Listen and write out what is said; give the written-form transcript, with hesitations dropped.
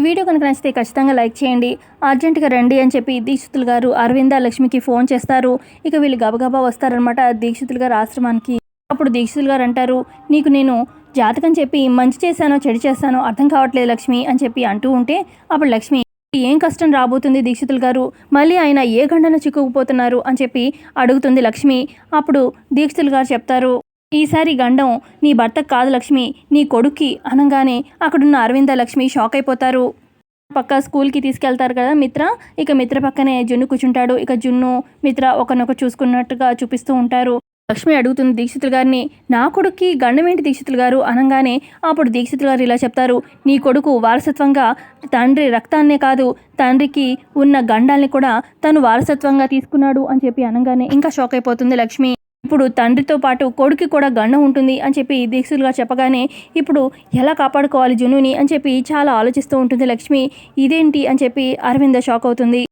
Video కనుక నచ్చితే ఖచ్చితంగా లైక్ చేయండి. అర్జెంటుగా రండి అని చెప్పి దీక్షితులు గారు అరవింద లక్ష్మికి ఫోన్ చేస్తారు. ఇక వీళ్ళు గబగబా వస్తారనమాట దీక్షితులు గారు ఆశ్రమానికి. అప్పుడు దీక్షితులు గారు అంటారు, నీకు నేను జాతకం చెప్పి మంచి చేశానో చెడు చేశానో అర్థం కావట్లేదు లక్ష్మి అని చెప్పి అంటూ ఉంటే, అప్పుడు లక్ష్మి ఏం కష్టం రాబోతుంది దీక్షితులు గారు, మళ్ళీ ఆయన ఏ గండన చిక్కుకుపోతున్నారు అని చెప్పి అడుగుతుంది లక్ష్మి. అప్పుడు దీక్షితులు గారు చెప్తారు, ఈసారి గండం నీ భర్తకు కాదు లక్ష్మి, నీ కొడుక్కి అనగానే అక్కడున్న అరవింద లక్ష్మి షాక్ అయిపోతారు. పక్క స్కూల్కి తీసుకెళ్తారు కదా మిత్ర, ఇక మిత్ర పక్కనే జున్ను కూర్చుంటాడు. ఇక జున్ను మిత్ర ఒకరినొకరు చూసుకున్నట్టుగా చూపిస్తూ ఉంటారు. లక్ష్మి అడుగుతుంది దీక్షితులు గారిని, నా కొడుక్కి గండం ఏంటి దీక్షితులు గారు అనగానే అప్పుడు దీక్షితులు గారు ఇలా చెప్తారు, నీ కొడుకు వారసత్వంగా తండ్రి రక్తాన్నే కాదు తండ్రికి ఉన్న గండాల్ని కూడా తను వారసత్వంగా తీసుకున్నాడు అని చెప్పి అనగానే ఇంకా షాక్ అయిపోతుంది లక్ష్మి. ఇప్పుడు తండ్రితో పాటు కొడుకు కూడా గండం ఉంటుంది అని చెప్పి దీక్షితులు గారు చెప్పగానే ఇప్పుడు ఎలా కాపాడుకోవాలి జున్నుని అని చెప్పి చాలా ఆలోచిస్తూ ఉంటుంది లక్ష్మి. ఇదేంటి అని చెప్పి అరవింద షాక్ అవుతుంది.